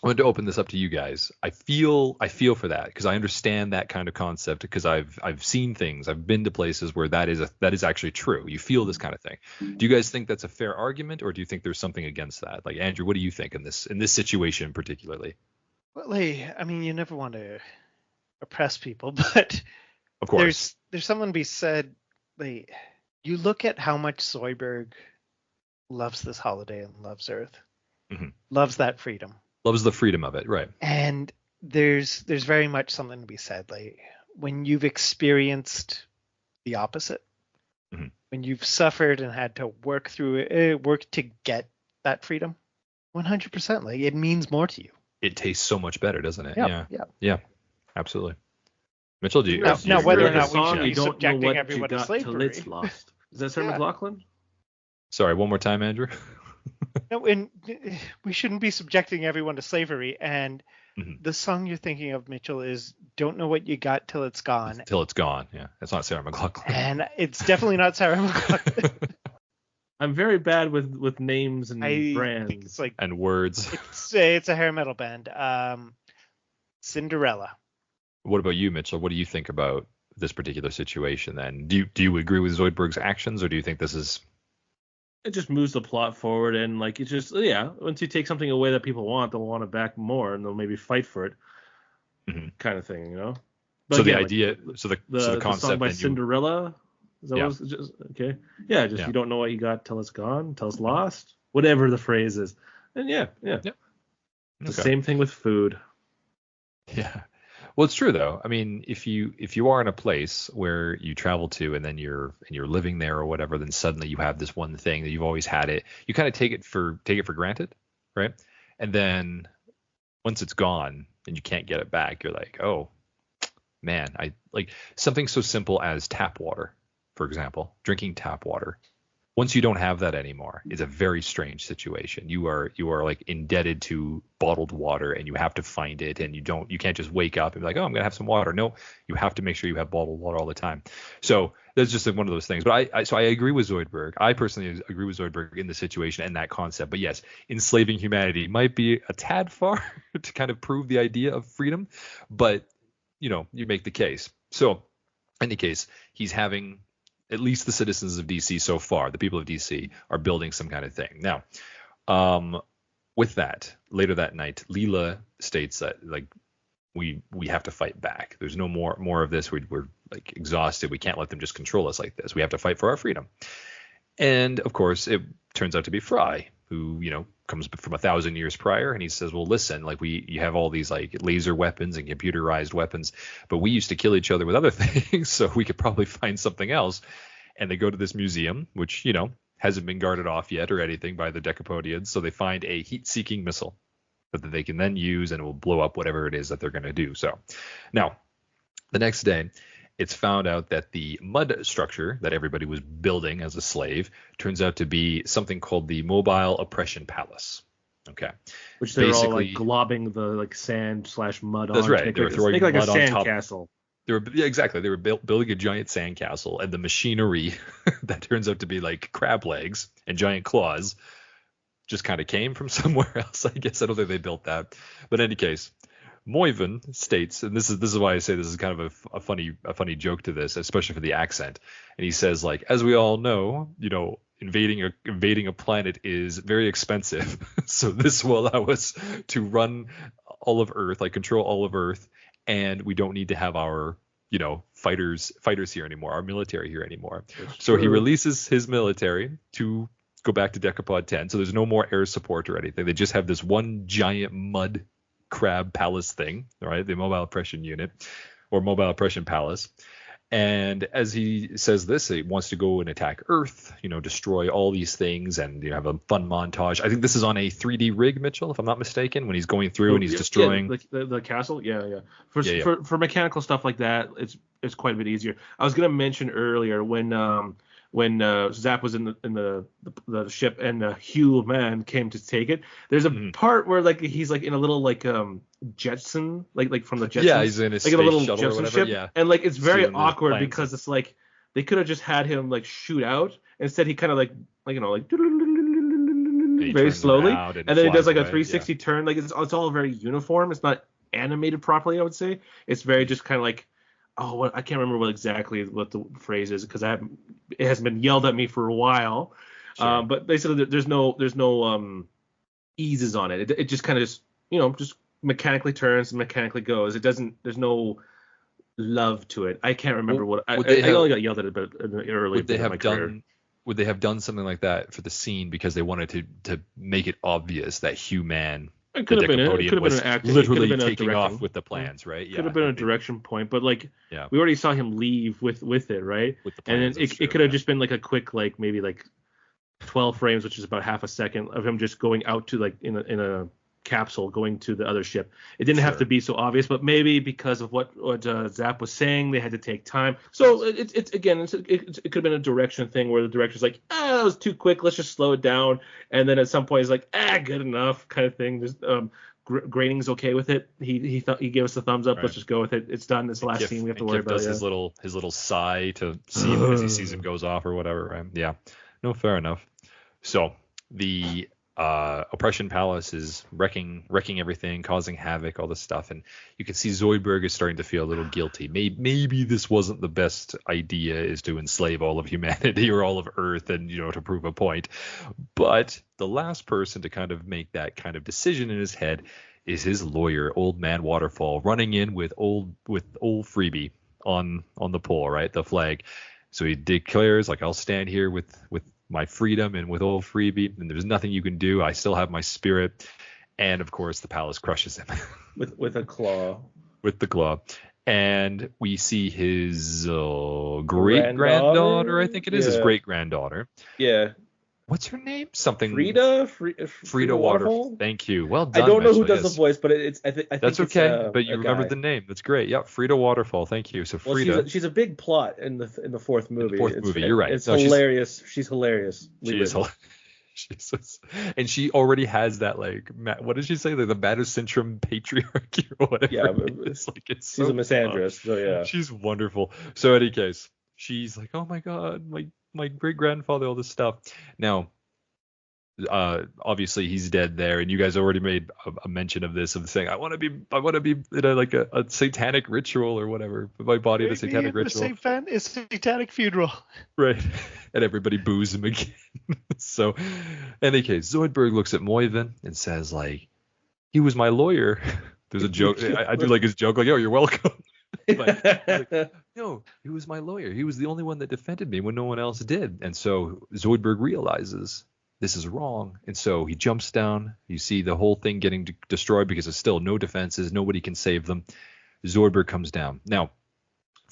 Speaker 1: I wanted to open this up to you guys. I feel for that because I understand that kind of concept because I've seen things. I've been to places where that is actually true. You feel this kind of thing. Do you guys think that's a fair argument, or do you think there's something against that? Like, Andrew, what do you think in this situation particularly?
Speaker 3: Well, I mean, you never want to oppress people, but
Speaker 1: of course
Speaker 3: there's something to be said. Like, you look at how much Zoidberg loves this holiday and loves Earth, loves that freedom.
Speaker 1: Loves the freedom of it, right?
Speaker 3: And there's very much something to be said. Like, when you've experienced the opposite, when you've suffered and had to work through it, work to get that freedom, 100%. Like, it means more to you.
Speaker 1: It tastes so much better, doesn't it?
Speaker 3: Yeah.
Speaker 1: Absolutely. Mitchell, do you?
Speaker 3: Now whether or not we should be subjecting everyone to slavery.
Speaker 2: Till it's lost. Is that Sarah McLachlan?
Speaker 1: Sorry, one more time, Andrew.
Speaker 3: No, and we shouldn't be subjecting everyone to slavery. And the song you're thinking of, Mitchell, is "Don't Know What You Got Till It's Gone."
Speaker 1: Till it's gone. Yeah, it's not Sarah McLachlan.
Speaker 3: And it's definitely not Sarah McLachlan.
Speaker 2: I'm very bad with names and brands.
Speaker 1: It's like, and words.
Speaker 3: It's a hair metal band. Cinderella.
Speaker 1: What about you, Mitchell? What do you think about this particular situation then? Do you agree with Zoidberg's actions, or do you think this is...
Speaker 2: It just moves the plot forward, and like it's just once you take something away that people want, they'll want it back more, and they'll maybe fight for it, kind of thing, But
Speaker 1: so again, the idea, the concept,
Speaker 2: the song by Cinderella, is that what it's just okay? Yeah, you don't know what you got till it's gone, till it's lost, whatever the phrase is, and it's the same thing with food.
Speaker 1: Yeah. Well, it's true though. I mean, if you are in a place where you travel to and then you're living there or whatever, then suddenly you have this one thing that you've always had it. You kind of take it for granted, right? And then once it's gone and you can't get it back, you're like, oh man, I like something so simple as tap water, for example, drinking tap water. Once you don't have that anymore, it's a very strange situation. You are like indebted to bottled water, and you have to find it, and you can't just wake up and be like, oh, I'm gonna have some water. No, you have to make sure you have bottled water all the time. So that's just like one of those things. But I agree with Zoidberg. I personally agree with Zoidberg in the situation and that concept. But yes, enslaving humanity might be a tad far to kind of prove the idea of freedom, but you make the case. So in any case, he's having at least the citizens of DC so far, the people of DC, are building some kind of thing. Now, with that, later that night, Leela states that like we have to fight back. There's no more of this. We're like exhausted. We can't let them just control us like this. We have to fight for our freedom. And of course, it turns out to be Fry, who comes from 1,000 years prior, and he says, well, listen, like you have all these like laser weapons and computerized weapons, but we used to kill each other with other things, so we could probably find something else. And they go to this museum, which hasn't been guarded off yet or anything by the Decapodians, so they find a heat-seeking missile that they can then use, and it will blow up whatever it is that they're going to do. So now the next day, it's found out that the mud structure that everybody was building as a slave turns out to be something called the Mobile Oppression Palace. Okay.
Speaker 2: Which they're all like globbing the like sand / mud on.
Speaker 1: That's right. They were throwing
Speaker 2: mud
Speaker 1: like a
Speaker 2: sand castle.
Speaker 1: Exactly. They were building a giant sand castle, and the machinery that turns out to be like crab legs and giant claws just kind of came from somewhere else. I guess I don't think they built that. But in any case, Moivin states, and this is why I say this is kind of a funny joke to this, especially for the accent. And he says, like, as we all know, invading a planet is very expensive. So this will allow us to run all of Earth, like control all of Earth, and we don't need to have our fighters here anymore, our military here anymore. So he releases his military to go back to Decapod 10. So there's no more air support or anything. They just have this one giant mud crab palace thing, right? The mobile oppression unit or mobile oppression palace. And as he says this, he wants to go and attack Earth, destroy all these things and have a fun montage. I think this is on a 3D rig, Mitchell, if I'm not mistaken, when he's going through and he's destroying
Speaker 2: the castle. Yeah. For mechanical stuff like that, it's quite a bit easier. I was gonna mention earlier when Zap was in the ship and Hugh Man came to take it. There's a part where he's in a little Jetson, like from the Jetsons.
Speaker 1: Yeah, he's in a space
Speaker 2: little
Speaker 1: shuttle
Speaker 2: Jetson
Speaker 1: or whatever.
Speaker 2: ship.
Speaker 1: Yeah.
Speaker 2: And it's very awkward because it's they could have just had him shoot out. Instead he kind of very slowly, and then he does a 360 turn. It's all very uniform. It's not animated properly, I would say. It's very just kind of I can't remember exactly what the phrase is because it hasn't been yelled at me for a while. Sure. But basically, there's no eases on it. It just kind of just mechanically turns and mechanically goes. There's no love to it. I can't remember I only got yelled at a bit early in my career.
Speaker 1: Would they have done something like that for the scene because they wanted to make it obvious that Human?
Speaker 2: It could have been an acting.
Speaker 1: Literally taking off with the plans, right?
Speaker 2: Yeah. Could have been a direction point, but we already saw him leave with it, right? With the plans, and it could have just been a quick maybe 12 frames, which is about half a second of him just going out to in a capsule going to the other ship. It didn't have to be so obvious, but maybe because of what Zap was saying, they had to take time. So it could have been a direction thing where the director's that was too quick, let's just slow it down. And then at some point he's good enough kind of thing. Just Grading's okay with it. He gave us the thumbs up. Right. Let's just go with it. It's done. It's the last scene we have to worry about.
Speaker 1: Does his little sigh to see him as he sees him goes off or whatever. Right? Yeah. No, fair enough. So the Oppression Palace is wrecking everything, causing havoc, all this stuff, and you can see Zoidberg is starting to feel a little guilty. Maybe this wasn't the best idea, is to enslave all of humanity or all of Earth and to prove a point. But the last person to kind of make that kind of decision in his head is his lawyer, Old Man Waterfall, running in with old Freebie on the pole, right, the flag. So he declares I'll stand here with my freedom and with old Freebie, and there's nothing you can do. I still have my spirit. And of course the palace crushes him
Speaker 2: with a claw.
Speaker 1: With the claw. And we see his great granddaughter, I think it is, his great granddaughter.
Speaker 2: Yeah.
Speaker 1: What's her name? Something.
Speaker 2: Frida
Speaker 1: Waterfall. Thank you. Well done.
Speaker 2: I don't know who does the voice, but I think
Speaker 1: that's okay. But you remembered the name. That's great. Yeah, Frida Waterfall. Thank you. So Frida.
Speaker 2: She's a big plot in the fourth movie.
Speaker 1: You're right.
Speaker 2: It's hilarious. She's hilarious.
Speaker 1: She is hilarious. And she already has that what did she say? The Matter Syndrome patriarchy or whatever.
Speaker 2: Yeah, she's a misandrist. So yeah,
Speaker 1: she's wonderful. So in any case, she's oh my god, my great grandfather, all this stuff. Now, obviously he's dead there, and you guys already made a mention of this, of saying I want to be in a satanic ritual or whatever. Put my body in a satanic ritual.
Speaker 3: A satanic funeral.
Speaker 1: Right, and everybody boos him again. So, in any case, Zoidberg looks at Moivin and says he was my lawyer. There's a joke. I do his joke oh, you're welcome. But, no, he was my lawyer. He was the only one that defended me when no one else did. And so Zoidberg realizes this is wrong. And so he jumps down. You see the whole thing getting destroyed because there's still no defenses. Nobody can save them. Zoidberg comes down. Now,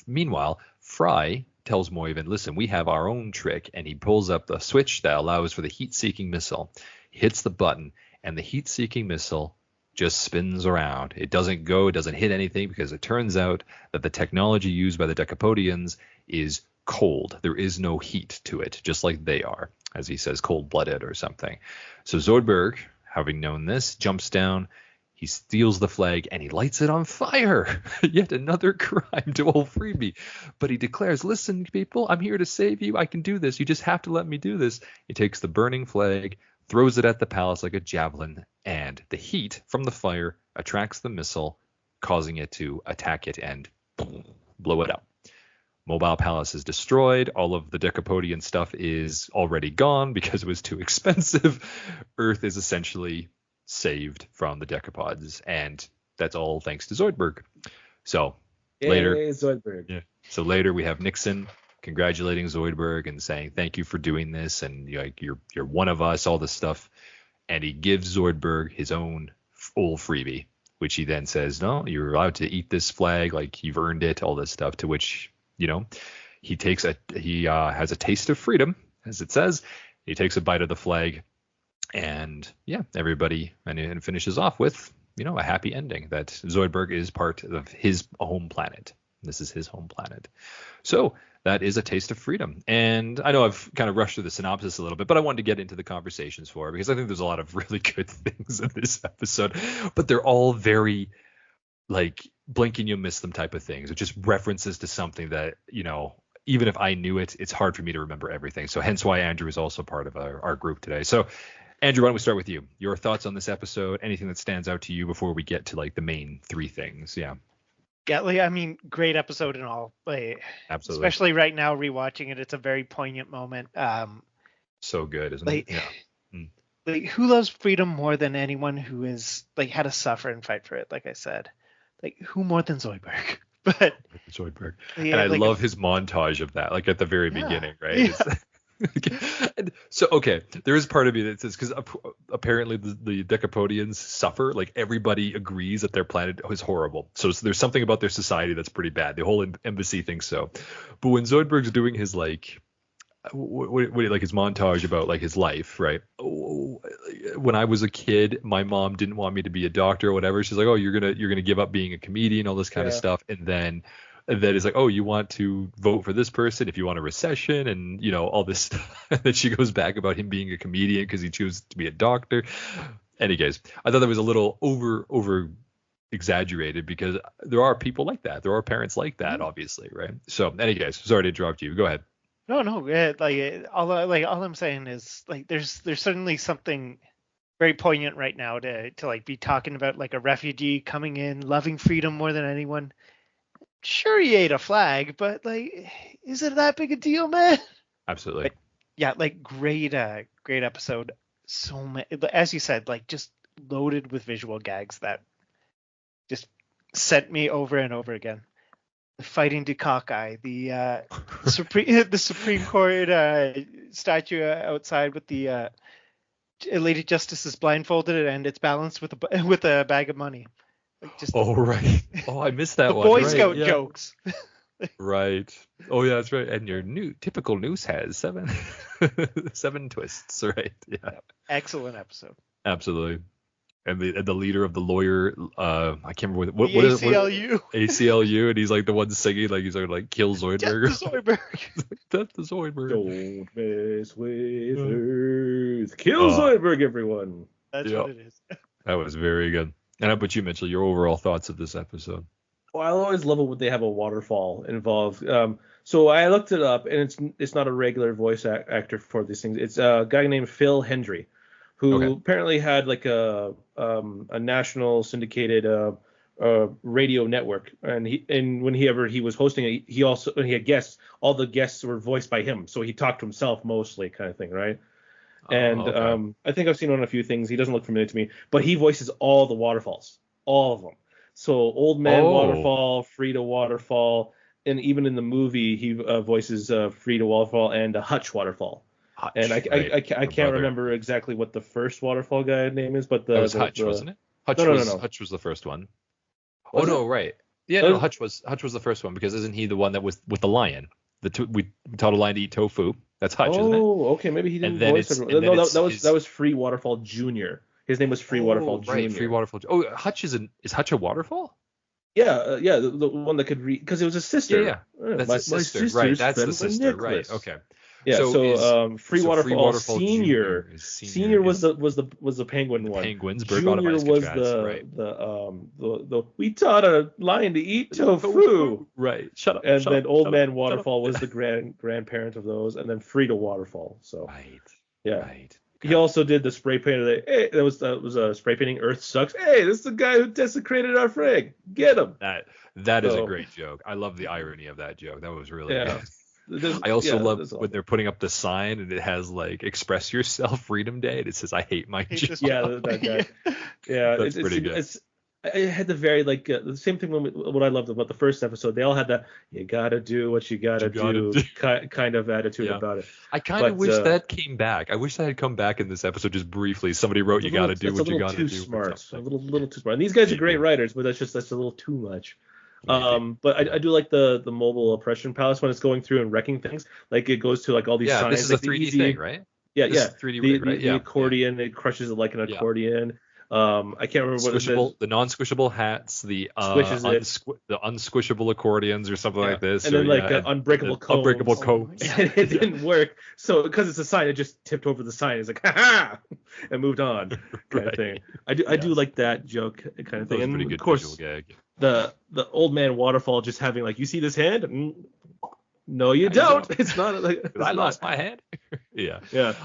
Speaker 1: meanwhile, Fry tells Moivin, listen, we have our own trick. And he pulls up the switch that allows for the heat-seeking missile. He hits the button, and the heat-seeking missile just spins around. It doesn't hit anything because it turns out that the technology used by the Decapodians is cold. There is no heat to it, just like they are, as he says, cold-blooded or something. So Zoidberg, having known this, jumps down, he steals the flag, and he lights it on fire. Yet another crime to old Freebie. But he declares, listen, people, I'm here to save you. I can do this. You just have to let me do this. He takes the burning flag, throws it at the palace like a javelin, and the heat from the fire attracts the missile, causing it to attack it and blow it up. Mobile Palace is destroyed. All of the Decapodian stuff is already gone because it was too expensive. Earth is essentially saved from the Decapods, and that's all thanks to Zoidberg. So later,
Speaker 2: Zoidberg.
Speaker 1: Yeah. So later we have Nixon congratulating Zoidberg and saying thank you for doing this, and you're one of us, all this stuff, and he gives Zoidberg his own full freebie, which he then says, no, you're allowed to eat this flag, like you've earned it, all this stuff. To which he has a taste of freedom, as it says. He takes a bite of the flag, and everybody and finishes off with a happy ending that Zoidberg is part of his home planet. This is his home planet. So that is a taste of freedom. And I know I've kind of rushed through the synopsis a little bit, but I wanted to get into the conversations for it because I think there's a lot of really good things in this episode, but they're all very like blink and you'll miss them type of things. It's just references to something that, even if I knew it, it's hard for me to remember everything. So hence why Andrew is also part of our group today. So Andrew, why don't we start with you? Your thoughts on this episode, anything that stands out to you before we get to like the main three things. Yeah.
Speaker 3: Yeah, I mean, great episode and all.
Speaker 1: Absolutely.
Speaker 3: Especially right now, rewatching it, it's a very poignant moment.
Speaker 1: So good, isn't it? Yeah.
Speaker 3: Who loves freedom more than anyone who is had to suffer and fight for it? Like I said, who more than Zoidberg? But
Speaker 1: Zoidberg, and I love his montage of that, like at the very beginning, right?
Speaker 3: Yeah.
Speaker 1: So okay, there is part of me that says because apparently the Decapodians suffer. Like everybody agrees that their planet is horrible. So there's something about their society that's pretty bad. The whole embassy thinks so. But when Zoidberg's doing his like his montage about like his life, right? When I was a kid, my mom didn't want me to be a doctor or whatever. She's like, oh, you're gonna give up being a comedian, all this kind of stuff, and then it's like, oh, you want to vote for this person if you want a recession and all this stuff. And then she goes back about him being a comedian because he chooses to be a doctor. Anyways, I thought that was a little over exaggerated because there are people like that. There are parents like that, obviously, right? So anyways, sorry to interrupt you. Go ahead.
Speaker 3: No. All I'm saying is there's certainly something very poignant right now to be talking about like a refugee coming in, loving freedom more than anyone. Sure, he ate a flag, but is it that big a deal, man?
Speaker 1: Absolutely.
Speaker 3: Great episode. So many, as you said, just loaded with visual gags that just sent me over and over again. The fighting to cockeye, the Supreme Court statue outside with the Lady Justice is blindfolded and it's balanced with a bag of money.
Speaker 1: Right. Oh, I missed that
Speaker 3: the
Speaker 1: one.
Speaker 3: Boy Scout jokes.
Speaker 1: Right. Oh yeah, that's right. And your typical news has seven twists. Right. Yeah.
Speaker 3: Excellent episode.
Speaker 1: Absolutely. And the leader of the lawyer, I can't remember what
Speaker 3: is it? ACLU.
Speaker 1: ACLU, and he's like the one singing, like he's like kill Zoidberg.
Speaker 3: Death to Zoidberg.
Speaker 1: Death to Zoidberg.
Speaker 2: Don't mess with Earth. Kill Zoidberg, everyone.
Speaker 3: That's what it is.
Speaker 1: That was very good. And how about you, Mitchell? Your overall thoughts of this episode?
Speaker 2: Well, I always love it when they have a waterfall involved. So I looked it up, and it's not a regular voice actor for these things. It's a guy named Phil Hendry, who apparently had like a national syndicated radio network, and when he was hosting it, he had guests. All the guests were voiced by him, so he talked to himself mostly, kind of thing, right? And I think I've seen on a few things. He doesn't look familiar to me, but he voices all the waterfalls, all of them. So Old Man Waterfall, Frida Waterfall, and even in the movie he voices Frida Waterfall and Hutch Waterfall.
Speaker 1: Hutch,
Speaker 2: and I can't remember exactly what the first waterfall guy name is, but
Speaker 1: that was Hutch, wasn't it? Hutch Hutch was the first one. Right. Yeah, no, Hutch was the first one because isn't he the one that was with the lion? We taught a lion to eat tofu. That's Hutch, isn't it?
Speaker 2: Oh, okay. Maybe he didn't voice it. No, that was Free Waterfall Jr. His name was Free Waterfall Jr.
Speaker 1: Right, Free Waterfall. Oh, Hutch is Hutch a waterfall?
Speaker 2: Yeah, the one that could read because it was a sister.
Speaker 1: Yeah. That's the sister. Right, that's the sister.
Speaker 2: Nicholas.
Speaker 1: Right. Okay.
Speaker 2: Yeah. So Free Waterfall Senior. Senior was the penguin one.
Speaker 1: Penguins.
Speaker 2: Junior was the we taught a lion to eat tofu.
Speaker 1: Right. Shut up.
Speaker 2: And then Old Man Waterfall was the grandparent of those, and then Frida Waterfall. So.
Speaker 1: Right.
Speaker 2: Yeah.
Speaker 1: Right.
Speaker 2: He also did the spray paint of the. Hey, that was a spray painting. Earth sucks. Hey, this is the guy who desecrated our frig. Get him.
Speaker 1: That is a great joke. I love the irony of that joke. That was really good.
Speaker 2: There's,
Speaker 1: I also love when they're putting up the sign and it has like "Express Yourself, Freedom Day," and it says "I hate my job."
Speaker 2: Yeah, that guy. Yeah,
Speaker 1: that's pretty good.
Speaker 2: I had the very the same thing what I loved about the first episode. They all had that "you gotta do what you gotta do" kind of attitude about it.
Speaker 1: I kind of wish that came back. I wish that had come back in this episode just briefly. Somebody wrote "you gotta do what you gotta do."
Speaker 2: Too smart. A little too smart. And these guys are great writers, but that's a little too much. But I do like the mobile oppression palace when it's going through and wrecking things. Like it goes to like all these signs.
Speaker 1: This is
Speaker 2: like
Speaker 1: a 3D thing, right?
Speaker 2: Yeah,
Speaker 1: this is 3D right?
Speaker 2: The accordion, it crushes it like an accordion. I can't remember what it is.
Speaker 1: The non-squishable hats, the unsquishable accordions or something like this.
Speaker 2: And then unbreakable combs.
Speaker 1: Unbreakable combs.
Speaker 2: And it didn't work. So because it's a sign, it just tipped over the sign. It's like, ha-ha! And moved on kind of thing. I do like that joke kind of thing. And
Speaker 1: pretty good,
Speaker 2: of course,
Speaker 1: gag.
Speaker 2: The old man waterfall just having like, you see this hand? No, you don't. It's not like
Speaker 1: I lost my hand. Yeah.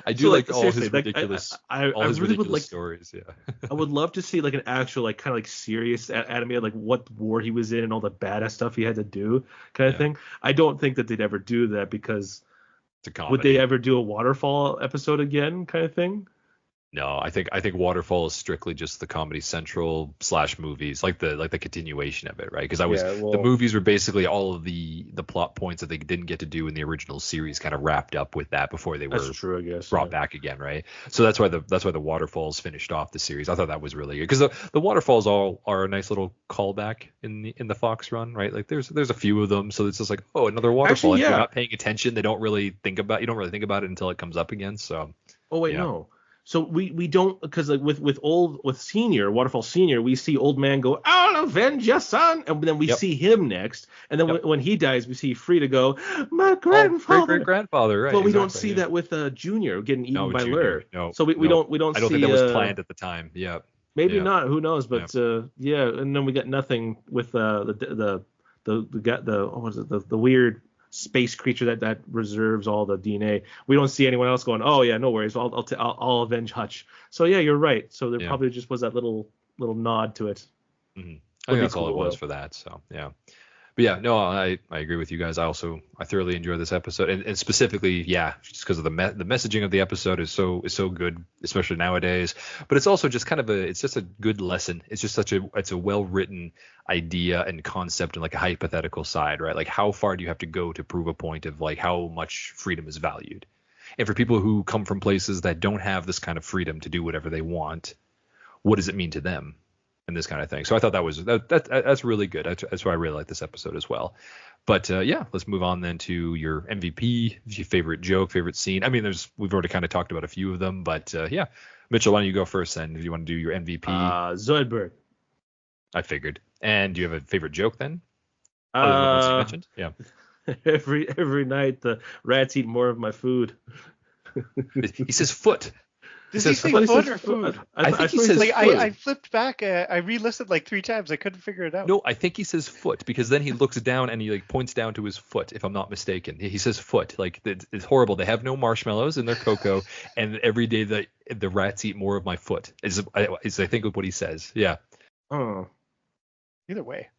Speaker 1: I do all his ridiculous, stories. Yeah.
Speaker 2: I would love to see like an actual kind of serious anime, like what war he was in and all the badass stuff he had to do, kind of thing. I don't think that they'd ever do that because would they ever do a waterfall episode again, kind of thing?
Speaker 1: No, I think Waterfall is strictly just the Comedy Central / movies, like the continuation of it, right? Because the movies were basically all of the plot points that they didn't get to do in the original series kind of wrapped up with that before they were brought back again, right? So that's why the Waterfalls finished off the series. I thought that was really good because the Waterfalls all are a nice little callback in the Fox run, right? Like there's a few of them, so it's just like, oh, another waterfall. Actually, if you're not paying attention, you don't really think about it until it comes up again. So.
Speaker 2: Oh wait, no. So we don't, because like with Senior, Waterfall Senior, we see old man go, "I'll avenge your son," and then we see him next, and then when he dies, we see Frida go, "My grandfather."
Speaker 1: Great grandfather, right?
Speaker 2: But we don't see that with Junior getting eaten by Lur.
Speaker 1: No.
Speaker 2: So we don't see.
Speaker 1: I don't think that was planned at the time. Yeah.
Speaker 2: Maybe not. Who knows? But and then we got nothing with the weird space creature that reserves all the DNA. We don't see anyone else going, "Oh yeah, no worries, I'll avenge Hutch." So yeah, you're right. So there probably just was that little nod to it.
Speaker 1: Mm-hmm. I think that's all it was for that. So yeah. But yeah, no, I agree with you guys. I thoroughly enjoyed this episode, and specifically, just because of the messaging of the episode is so good, especially nowadays. But it's also just it's just a good lesson. It's just it's a well written idea and concept and like a hypothetical side, right? Like how far do you have to go to prove a point of like how much freedom is valued? And for people who come from places that don't have this kind of freedom to do whatever they want, what does it mean to them? And this kind of thing. So I thought that's really good. That's why I really like this episode as well. But let's move on then to your MVP, your favorite joke, favorite scene. I mean, we've already kind of talked about a few of them, but Mitchell, why don't you go first then if you want to do your MVP?
Speaker 2: Zoidberg.
Speaker 1: I figured. And do you have a favorite joke then? Other than the ones you mentioned? Yeah.
Speaker 2: Every night the rats eat more of my food.
Speaker 1: He says foot.
Speaker 3: Does he say foot or food?
Speaker 1: I think he says foot.
Speaker 3: I flipped back. I re-listened like 3 times. I couldn't figure it out.
Speaker 1: No, I think he says foot because then he looks down and he like points down to his foot, if I'm not mistaken. He says foot. Like it's horrible. They have no marshmallows in their cocoa, and every day the rats eat more of my foot. Is I think what he says. Yeah.
Speaker 2: Oh.
Speaker 3: Either way,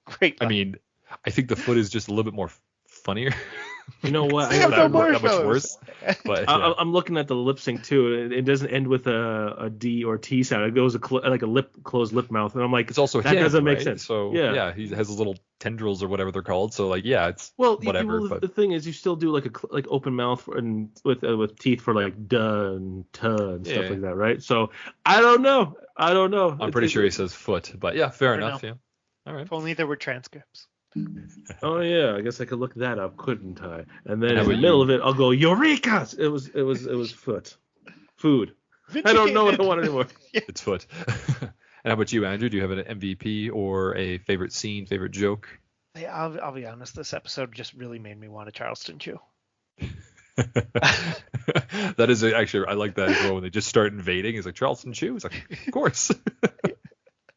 Speaker 3: great.
Speaker 1: I mean, I think the foot is just a little bit more funnier.
Speaker 2: You know what?
Speaker 1: Not much worse. But
Speaker 2: I'm looking at the lip sync too. It doesn't end with a D or T sound. It goes like a closed lip mouth, and I'm like,
Speaker 1: it's also
Speaker 2: that doesn't make
Speaker 1: right?
Speaker 2: sense.
Speaker 1: So yeah, he has his little tendrils or whatever they're called. So like it's whatever.
Speaker 2: But the thing is, you still do like open mouth and with teeth for like duh and tuh and stuff like that, right? So I don't know.
Speaker 1: I'm pretty sure he says foot, but yeah, fair enough. Yeah. All right.
Speaker 3: If only there were transcripts.
Speaker 2: Oh yeah, I guess I could look that up, couldn't I? And then in the middle of it, I'll go Eureka! It was food. I don't know what I want anymore.
Speaker 1: It's foot. And how about you, Andrew? Do you have an MVP or a favorite scene, favorite joke?
Speaker 3: I'll be honest. This episode just really made me want a Charleston Chew.
Speaker 1: That is actually, I like that as well. When they just start invading, it's like Charleston Chew. It's like, of course.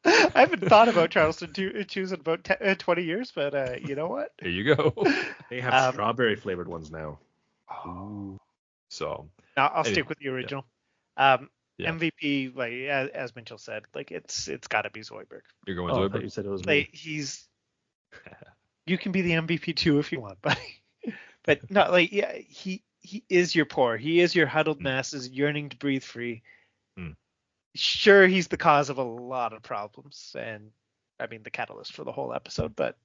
Speaker 3: I haven't thought about Charleston Chews in about 20 years, but you know what?
Speaker 1: There you go.
Speaker 2: They have strawberry flavored ones now.
Speaker 1: Oh. So
Speaker 3: I'll stick with the original. MVP, like as Mitchell said, like it's got to be Zoidberg.
Speaker 1: You're going Zoidberg?
Speaker 2: You said it was
Speaker 3: me. You can be the MVP too if you want, but no, like he is your poor. He is your huddled masses yearning to breathe free. Sure, he's the cause of a lot of problems, and I mean the catalyst for the whole episode, but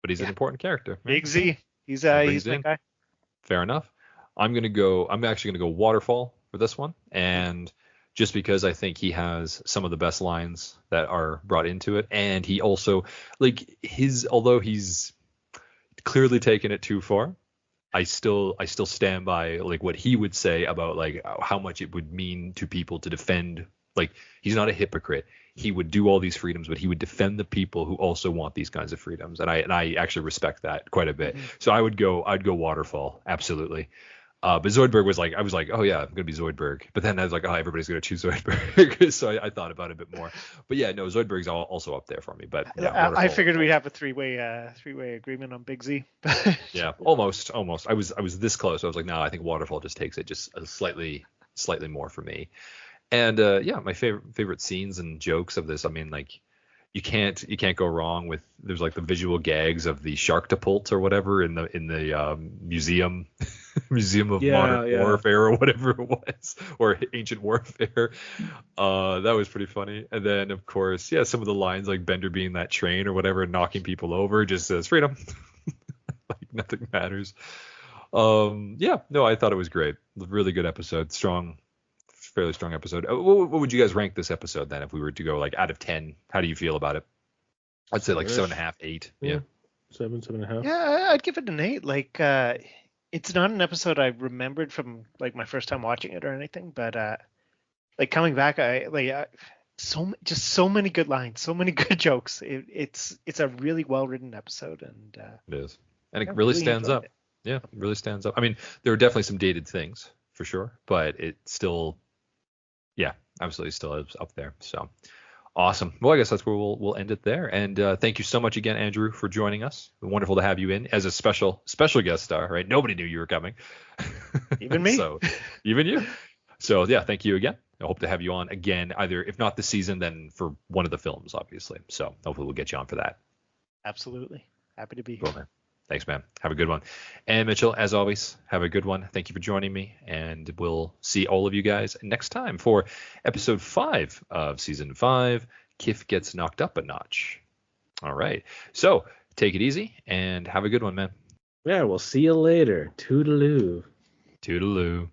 Speaker 1: he's an important character.
Speaker 3: Right? Big Z. He's my guy.
Speaker 1: Fair enough. I'm actually gonna go Waterfall for this one, and just because I think he has some of the best lines that are brought into it, and he also although he's clearly taken it too far, I still stand by like what he would say about like how much it would mean to people to defend. Like, he's not a hypocrite. He would do all these freedoms, but he would defend the people who also want these kinds of freedoms, and I actually respect that quite a bit. So I'd go Waterfall, absolutely. But Zoidberg was like, I was like, oh yeah, I'm gonna be Zoidberg. But then I was like, oh, everybody's gonna choose Zoidberg. So I thought about it a bit more. But yeah, no, Zoidberg's also up there for me. But yeah,
Speaker 3: I figured we'd have a three-way agreement on Big Z.
Speaker 1: Yeah, almost. I was this close. I was like, no, I think Waterfall just takes it just slightly more for me. And yeah, my favorite scenes and jokes of this. I mean, like, you can't go wrong with, there's like the visual gags of the sharktapult or whatever in the museum of modern warfare or whatever it was, or ancient warfare. That was pretty funny. And then of course, yeah, some of the lines like Bender being that train or whatever, knocking people over, just says freedom. Like nothing matters. Yeah, no, I thought it was great. Really good episode. Fairly strong episode. What would you guys rank this episode then if we were to go like out of 10? How do you feel about it? I'd say like 7.5, 8. Yeah.
Speaker 2: 7.5.
Speaker 3: Yeah, I'd give it an 8. Like, it's not an episode I remembered from like my first time watching it or anything, but like coming back, so many good lines, so many good jokes. It's a really well written episode, and
Speaker 1: it is, and it really stands up. Yeah, it really stands up. I mean, there are definitely some dated things for sure, but it still. Yeah, absolutely still is up there. So awesome. Well, I guess that's where we'll end it there. And thank you so much again, Andrew, for joining us. Wonderful to have you in as a special guest star, right? Nobody knew you were coming.
Speaker 3: Even me.
Speaker 1: So even you. So yeah, thank you again. I hope to have you on again, either if not this season, then for one of the films, obviously. So hopefully we'll get you on for that.
Speaker 3: Absolutely. Happy to be here.
Speaker 1: Cool, man. Thanks, man. Have a good one. And Mitchell, as always, have a good one. Thank you for joining me. And we'll see all of you guys next time for episode 5 of season 5, Kif Gets Knocked Up a Notch. All right. So take it easy and have a good one, man.
Speaker 2: Yeah, we'll see you later. Toodaloo.
Speaker 1: Toodaloo.